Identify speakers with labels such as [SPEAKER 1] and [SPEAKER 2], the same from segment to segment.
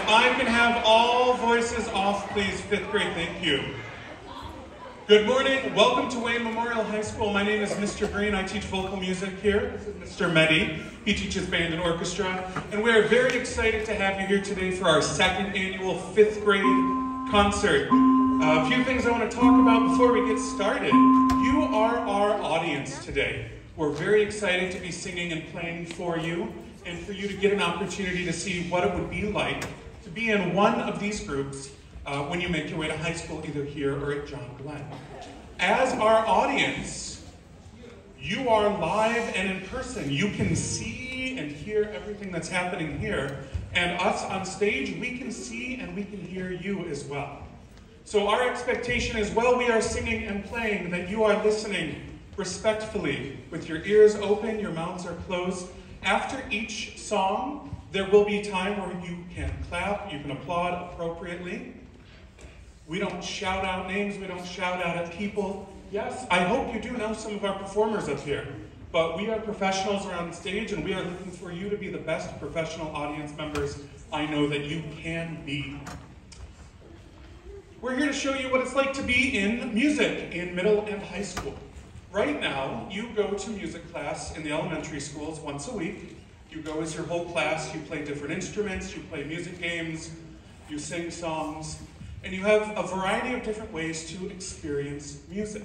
[SPEAKER 1] If I can have all voices off, please, fifth grade, thank you. Good morning, welcome to Wayne Memorial High School. My name is Mr. Green, I teach vocal music here. This is Mr. Mehdi, he teaches band and orchestra. And we are very excited to have you here today for our second annual fifth grade concert. A few things I want to talk about before we get started. You are our audience today. We're very excited to be singing and playing for you, and for you to get an opportunity to see what it would be like to be in one of these groups when you make your way to high school, either here or at John Glenn. As our audience, you are live and in person. You can see and hear everything that's happening here, and us on stage, we can see and we can hear you as well. So our expectation is, while we are singing and playing, that you are listening respectfully, with your ears open, your mouths are closed. After each song, there will be time where you can clap, you can applaud appropriately. We don't shout out names, we don't shout out at people. Yes, I hope you do know some of our performers up here, but we are professionals around stage, and we are looking for you to be the best professional audience members I know that you can be. We're here to show you what it's like to be in music in middle and high school. Right now, you go to music class in the elementary schools once a week. You go as your whole class, you play different instruments, you play music games, you sing songs, and you have a variety of different ways to experience music.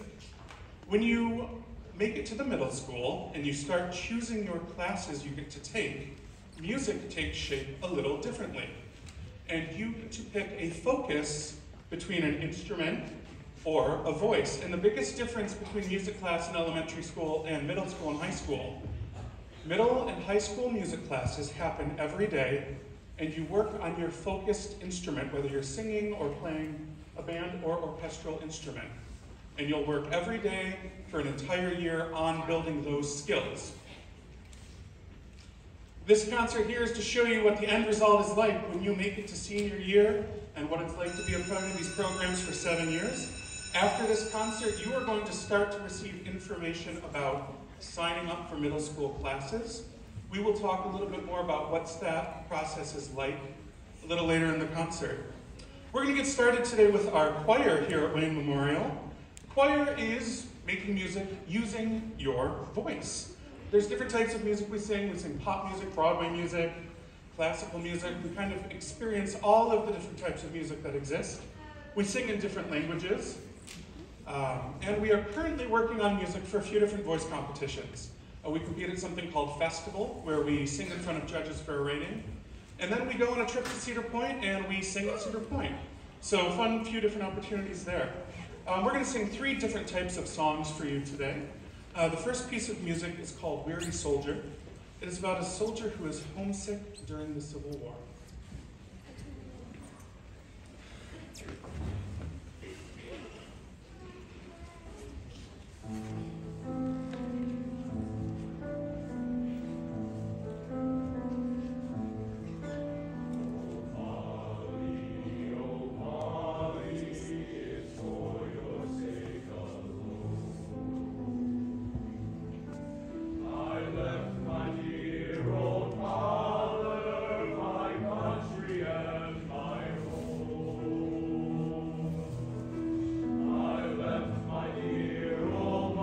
[SPEAKER 1] When you make it to the middle school and you start choosing your classes you get to take, music takes shape a little differently. And you get to pick a focus between an instrument or a voice. And the biggest difference between music class in elementary school and middle school and high school, middle and high school music classes happen every day, and you work on your focused instrument, whether you're singing or playing a band or orchestral instrument. And you'll work every day for an entire year on building those skills. This concert here is to show you what the end result is like when you make it to senior year, and what it's like to be a part of these programs for 7 years. After this concert, you are going to start to receive information about signing up for middle school classes. We will talk a little bit more about what that process is like a little later in the concert. We're going to get started today with our choir here at Wayne Memorial. Choir is making music using your voice. There's different types of music we sing. We sing pop music, Broadway music, classical music. We kind of experience all of the different types of music that exist. We sing in different languages. And we are currently working on music for a few different voice competitions. We compete at something called Festival, where we sing in front of judges for a rating. And then we go on a trip to Cedar Point, and we sing at Cedar Point. So fun, few different opportunities there. We're going to sing 3 different types of songs for you today. The first piece of music is called Weary Soldier. It is about a soldier who is homesick during the Civil War.
[SPEAKER 2] Old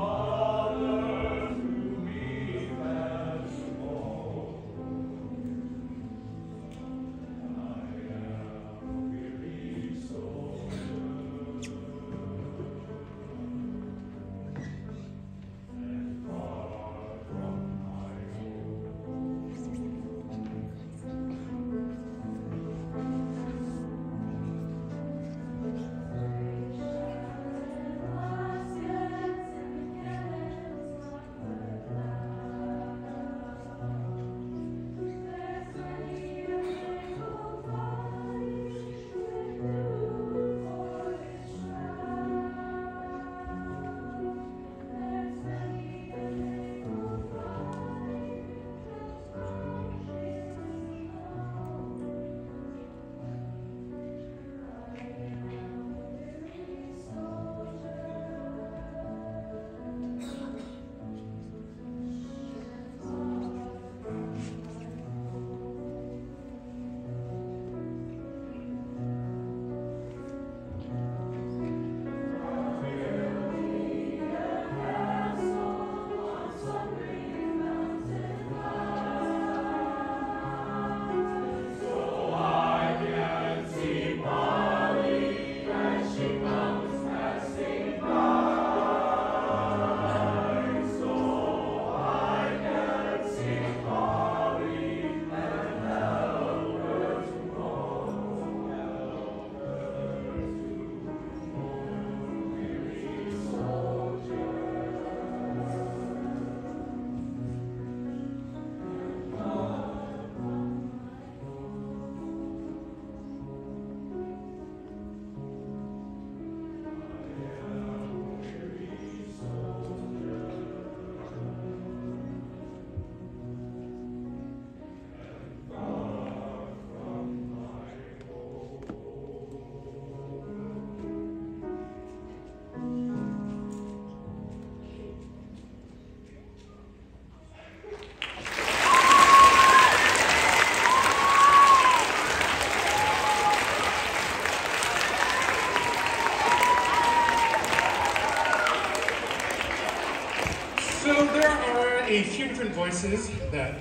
[SPEAKER 1] voices that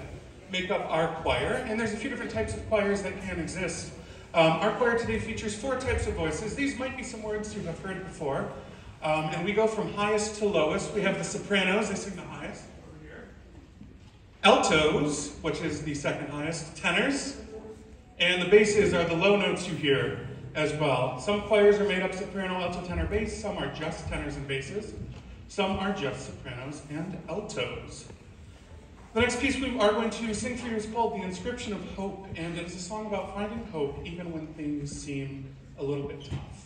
[SPEAKER 1] make up our choir, and there's a few different types of choirs that can exist. Our choir today features 4 types of voices. These might be some words you have heard before. And we go from highest to lowest. We have the sopranos, they sing the highest over here. Altos, which is the second highest. Tenors. And the basses are the low notes you hear as well. Some choirs are made up soprano, alto, tenor, bass. Some are just tenors and basses. Some are just sopranos and altos. The next piece we are going to sing for you is called The Inscription of Hope, and it is a song about finding hope even when things seem a little bit tough.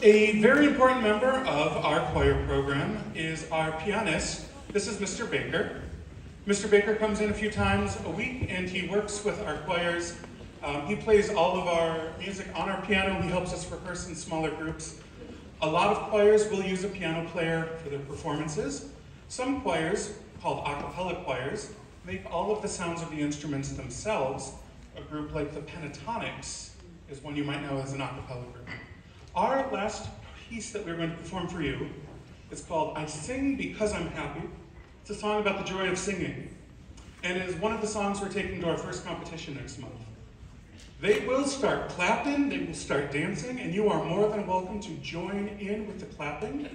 [SPEAKER 1] A very important member of our choir program is our pianist. This is Mr. Baker. Mr. Baker comes in a few times a week and he works with our choirs. He plays all of our music on our piano. He helps us rehearse in smaller groups. A lot of choirs will use a piano player for their performances. Some choirs, called a cappella choirs, make all of the sounds of the instruments themselves. A group like the Pentatonics is one you might know as an a cappella group. Our last piece that we're going to perform for you is called I Sing Because I'm Happy. It's a song about the joy of singing, and it is one of the songs we're taking to our first competition next month. They will start clapping, they will start dancing, and you are more than welcome to join in with the clapping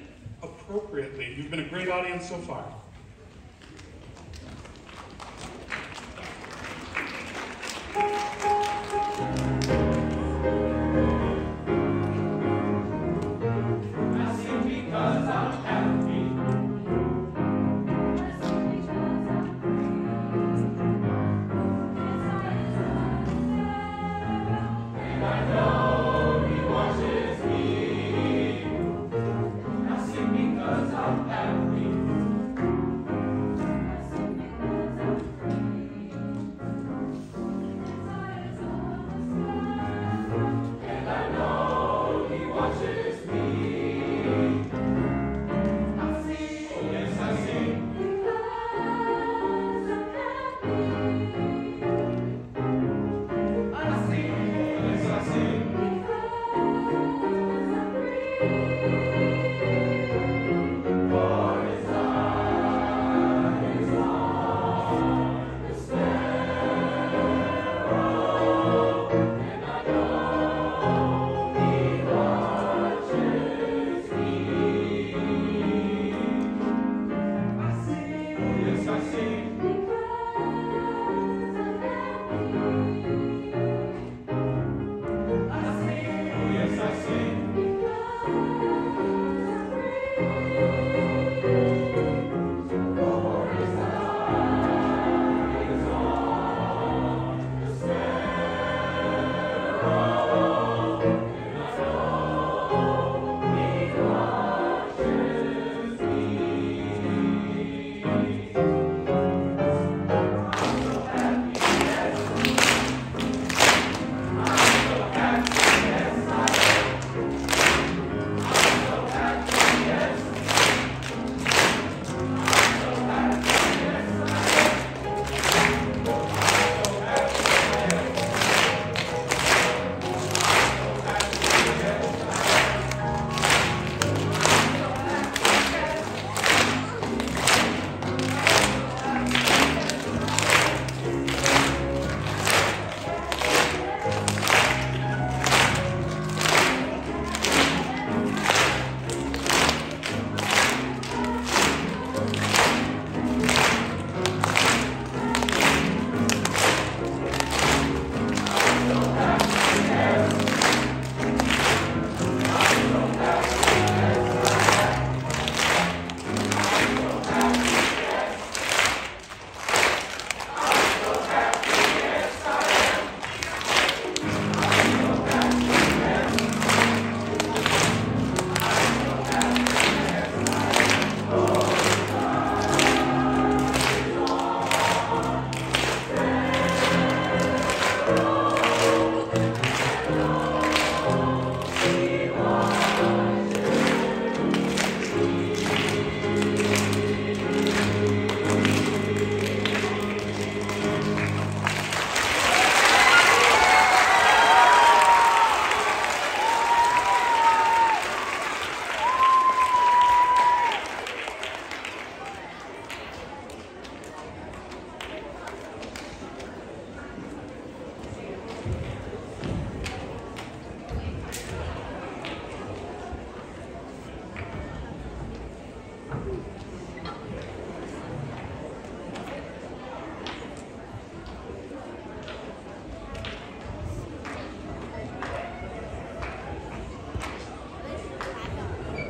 [SPEAKER 1] appropriately. You've been a great audience so far.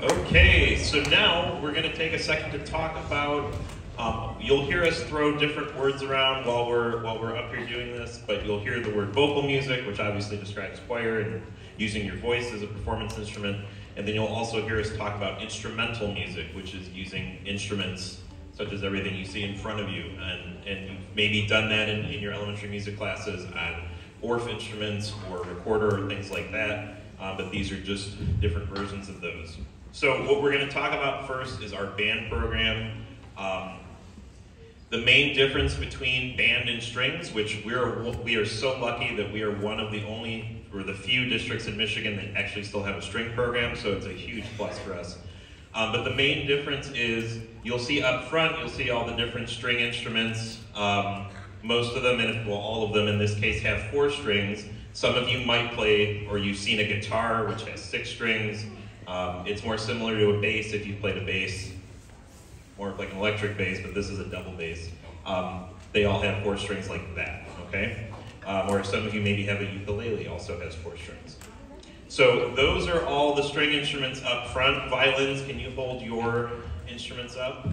[SPEAKER 2] Okay, so now we're going to take a second to talk about, you'll hear us throw different words around while we're up here doing this, but you'll hear the word vocal music, which obviously describes choir and using your voice as a performance instrument, and then you'll also hear us talk about instrumental music, which is using instruments such as everything you see in front of you, and you've maybe done that in your elementary music classes on Orff instruments or recorder or things like that, but these are just different versions of those. So what we're going to talk about first is our band program. The main difference between band and strings, which we are so lucky that we are one of the only, or the few districts in Michigan that actually still have a string program, so it's a huge plus for us. But the main difference is, you'll see up front, you'll see all the different string instruments. Most of them, well, all of them in this case, have 4 strings. Some of you might play, or you've seen a guitar which has 6 strings. It's more similar to a bass if you've played a bass, more of like an electric bass, but this is a double bass. They all have 4 strings like that, okay? Or some of you maybe have a ukulele, also has 4 strings. So those are all the string instruments up front. Violins, can you hold your instruments up?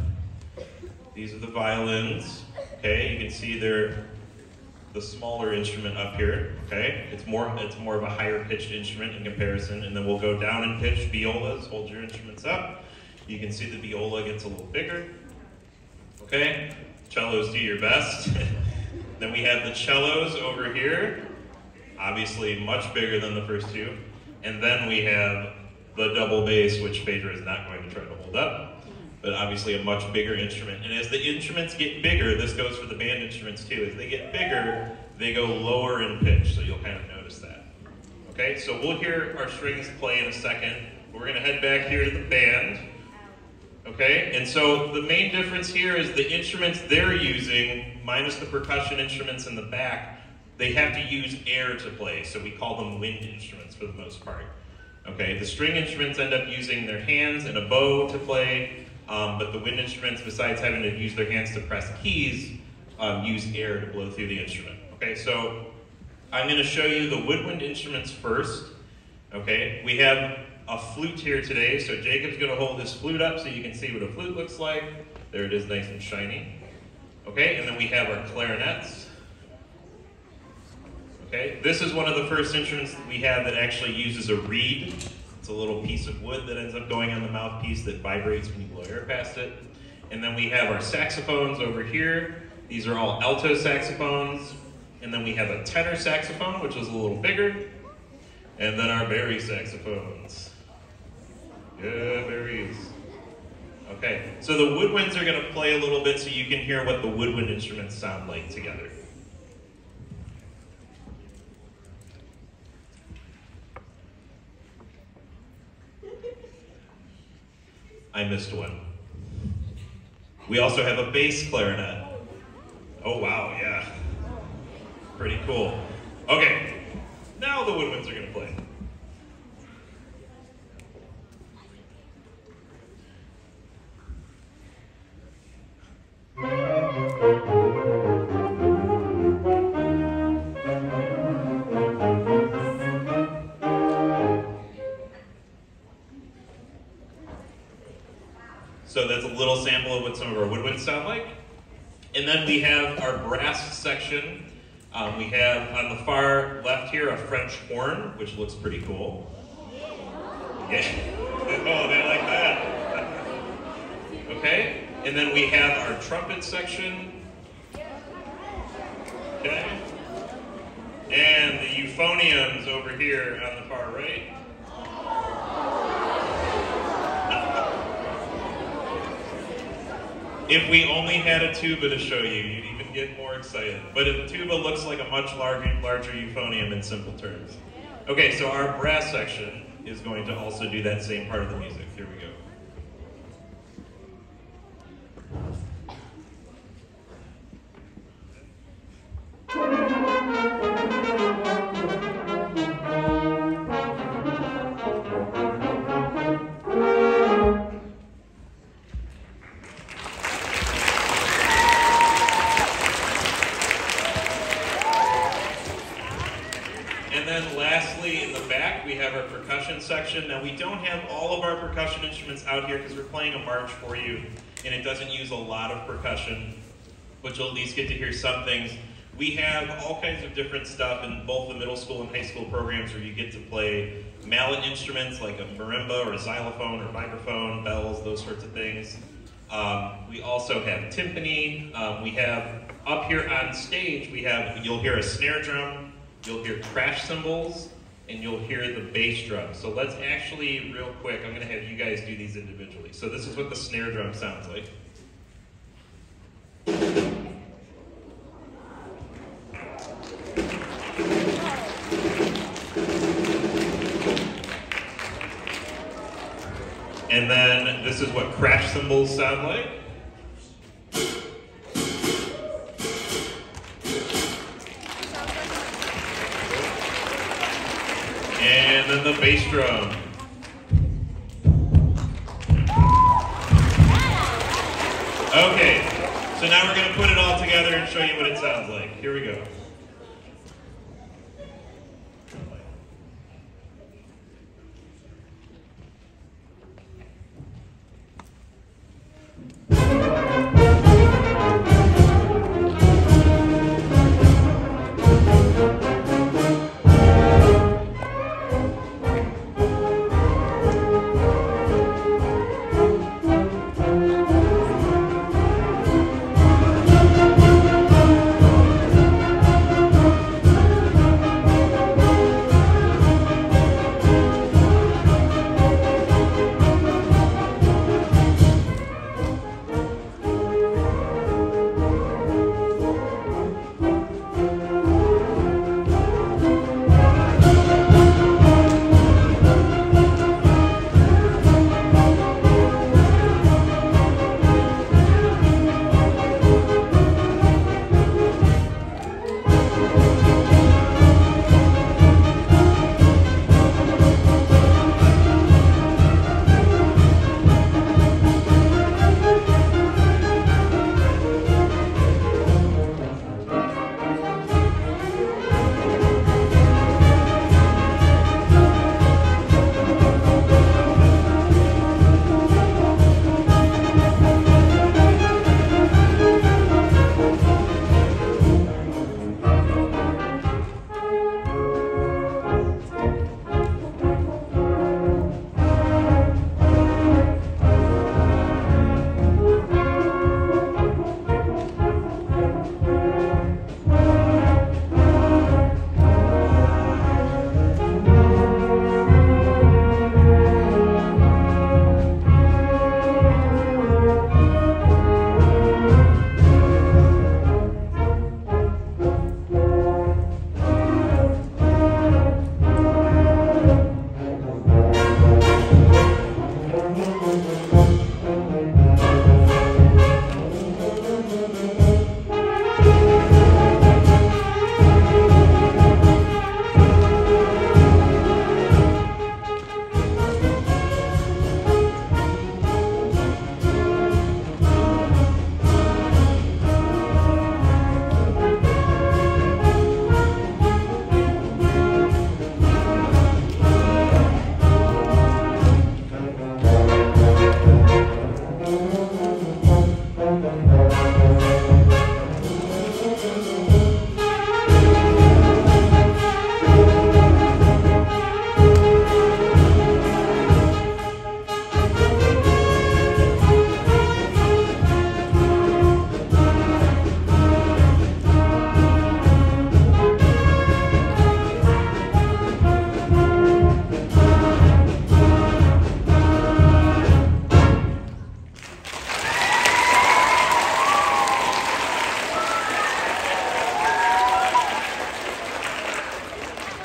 [SPEAKER 2] These are the violins, okay? You can see they're the smaller instrument up here, okay? It's more of a higher pitched instrument in comparison, and then we'll go down in pitch. Violas, hold your instruments up. You can see the viola gets a little bigger, okay? Cellos, do your best. Then we have the cellos over here, obviously much bigger than the first 2. And then we have the double bass, which Phaedra is not going to try to hold up, but obviously a much bigger instrument. And as the instruments get bigger, this goes for the band instruments too, as they get bigger, they go lower in pitch, so you'll kind of notice that. Okay, so we'll hear our strings play in a second. We're gonna head back here to the band. Okay, and so the main difference here is the instruments they're using, minus the percussion instruments in the back, they have to use air to play, so we call them wind instruments for the most part. Okay, the string instruments end up using their hands and a bow to play, but the wind instruments, besides having to use their hands to press keys, use air to blow through the instrument. Okay, so I'm going to show you the woodwind instruments first. Okay, we have a flute here today, so Jacob's going to hold his flute up so you can see what a flute looks like. There it is, nice and shiny. Okay, and then we have our clarinets. Okay, this is one of the first instruments that we have that actually uses a reed. It's a little piece of wood that ends up going on the mouthpiece that vibrates when you blow air past it. And then we have our saxophones over here. These are all alto saxophones. And then we have a tenor saxophone, which is a little bigger. And then our bari saxophones. Yeah, baris. Okay, so the woodwinds are going to play a little bit so you can hear what the woodwind instruments sound like together. I missed one. We also have a bass clarinet. Oh wow, yeah. Pretty cool. Okay, now the woodwinds are going to play. So that's a little sample of what some of our woodwinds sound like. And then we have our brass section. We have on the far left here a French horn, which looks pretty cool. Yeah. Oh, they like that. Okay. And then we have our trumpet section. Okay. And the euphoniums over here on the far right. If we only had a tuba to show you, you'd even get more excited. But a tuba looks like a much larger euphonium in simple terms. Okay, so our brass section is going to also do that same part of the music. Here we go. Section. Now we don't have all of our percussion instruments out here because we're playing a march for you and it doesn't use a lot of percussion, but you'll at least get to hear some things. We have all kinds of different stuff in both the middle school and high school programs where you get to play mallet instruments like a marimba or a xylophone or vibraphone, bells, those sorts of things. We also have timpani. We have up here on stage, you'll hear a snare drum, you'll hear crash cymbals, and you'll hear the bass drum. So let's actually, real quick, I'm gonna have you guys do these individually. So this is what the snare drum sounds like. And then this is what crash cymbals sound like. the bass drum. Okay, so now we're going to put it all together and show you what it sounds like. Here we go.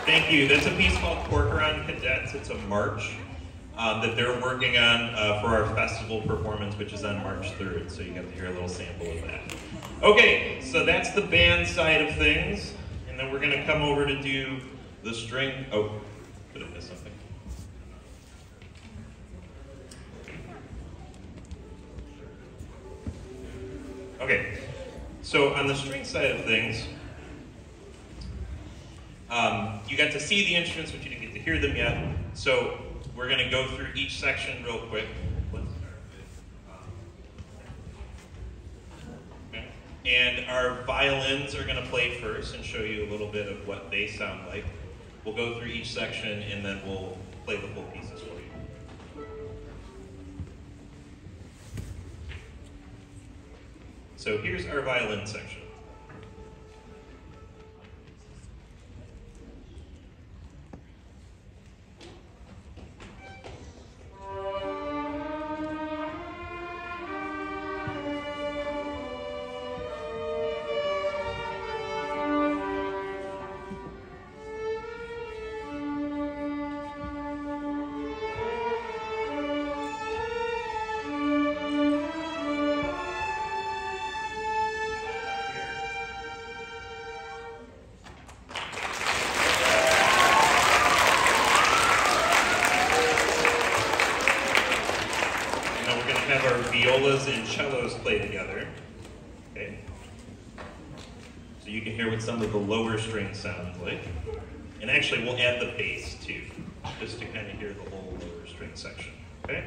[SPEAKER 2] Thank you. That's a piece called Corcoran Cadets. It's a march that they're working on for our festival performance, which is on March 3rd. So you get to hear a little sample of that. Okay, so that's the band side of things. And then we're going to come over to do the string. Oh, did I miss something? Okay, so on the string side of things, you got to see the instruments, but you didn't get to hear them yet. So we're going to go through each section real quick. Let's start with, okay. And our violins are going to play first and show you a little bit of what they sound like. We'll go through each section and then we'll play the full pieces for you. So here's our violin section. we're going to have our violas and cellos play together. Okay. So you can hear what some of the lower strings sound like. And actually, we'll add the bass too, just to kind of hear the whole lower string section. Okay?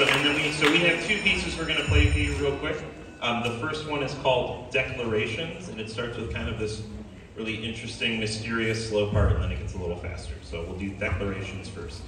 [SPEAKER 2] And then we have two pieces we're going to play for you real quick. The first one is called Declarations, and it starts with kind of this really interesting, mysterious, slow part, and then it gets a little faster. So we'll do Declarations first.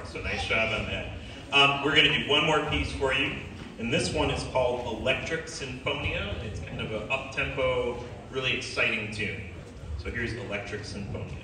[SPEAKER 2] So nice job on that. We're going to do one more piece for you, and this one is called Electric Sinfonia. It's kind of an up-tempo, really exciting tune. So here's Electric Sinfonia.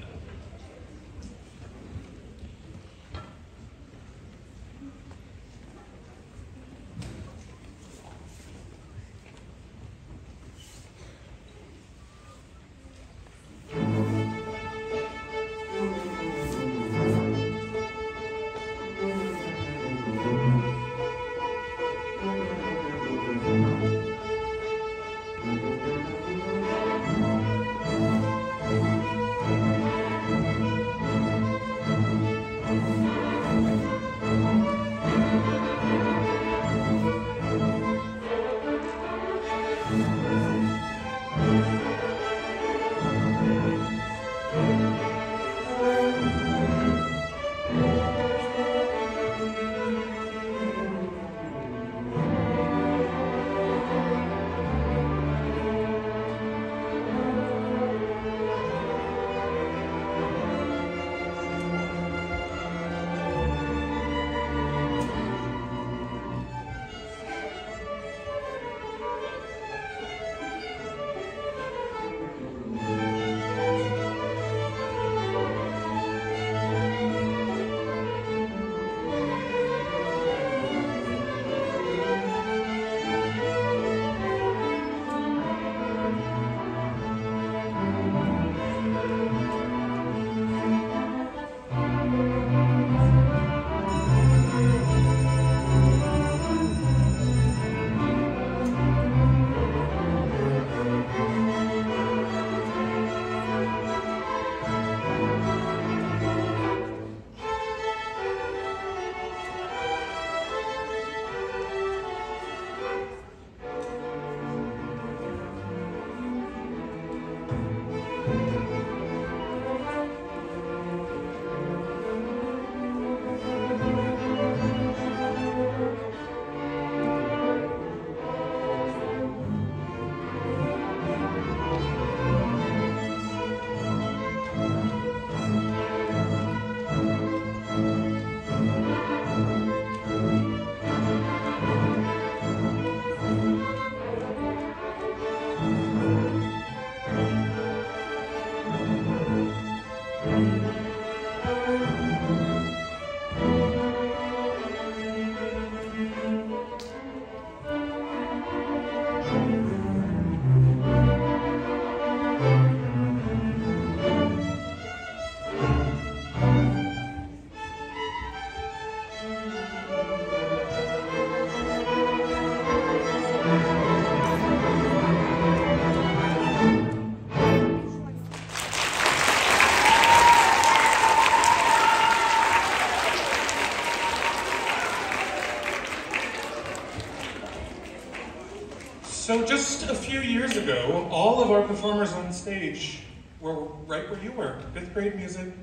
[SPEAKER 1] just a few years ago, all of our performers on stage were right where you were, 5th grade music,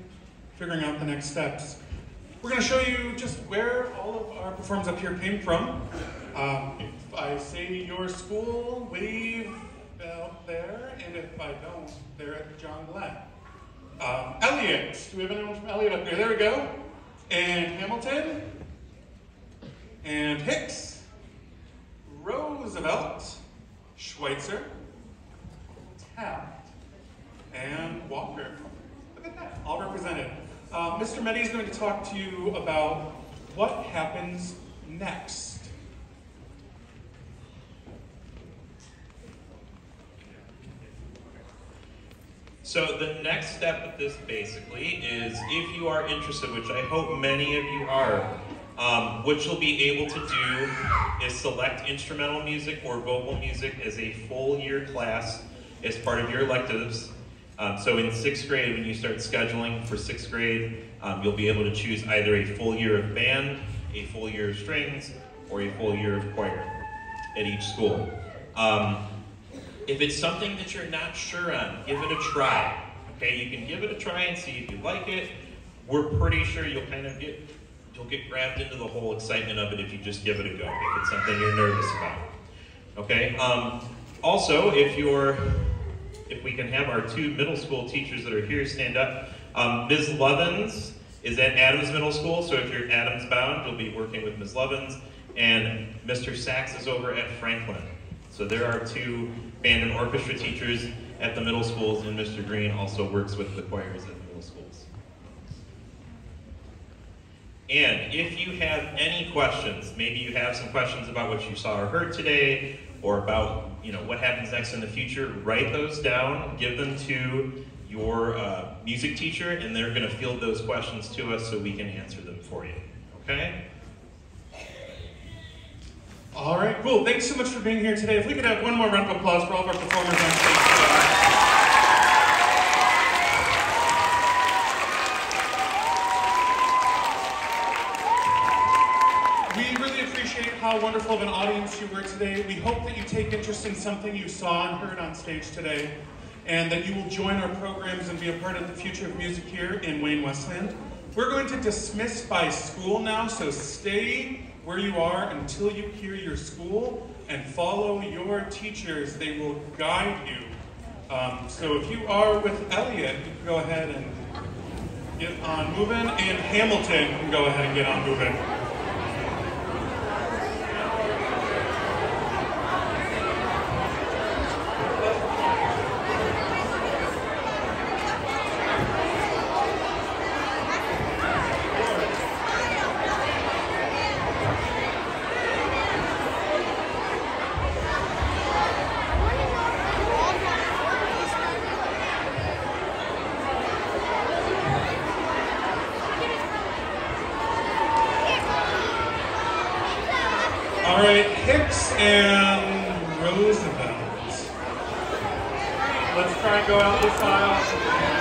[SPEAKER 1] figuring out the next steps. We're going to show you just where all of our performers up here came from. If I say your school, wave out there, and if I don't, they're at John Glenn. Elliott, do we have anyone from Elliott up here? There we go. And Hamilton, and Hicks, Roosevelt, Schweitzer, Taft, and Walker. Look at that, all represented. Mr. Meddy is going to talk to you about what happens next.
[SPEAKER 2] So the next step of this basically is, if you are interested, which I hope many of you are, what you'll be able to do is select instrumental music or vocal music as a full year class as part of your electives. So in 6th grade, when you start scheduling for 6th grade, you'll be able to choose either a full year of band, a full year of strings, or a full year of choir at each school. If it's something that you're not sure on, give it a try. Okay, you can give it a try and see if you like it. We're pretty sure you'll kind of get grabbed into the whole excitement of it if you just give it a go, if it's something you're nervous about. Okay. Also, if we can have our 2 middle school teachers that are here stand up. Ms. Lovins is at Adams Middle School, so if you're Adams bound, you'll be working with Ms. Lovins, and Mr. Sachs is over at Franklin. So there are 2 band and orchestra teachers at the middle schools, and Mr. Green also works with the choirs at the middle schools. And if you have any questions, maybe you have some questions about what you saw or heard today, or about what happens next in the future, write those down, give them to your music teacher, and they're going to field those questions to us so we can answer them for you. Okay?
[SPEAKER 1] All right, cool. Thanks so much for being here today. If we could have one more round of applause for all of our performers on stage today. We really appreciate how wonderful of an audience you were today. We hope that you take interest in something you saw and heard on stage today, and that you will join our programs and be a part of the future of music here in Wayne Westland. We're going to dismiss by school now, so stay where you are until you hear your school and follow your teachers. They will guide you. So if you are with Elliott, you can go ahead and get on moving, and Hamilton can go ahead and get on moving. All right, Hicks and Roosevelt. Let's try and go out this aisle.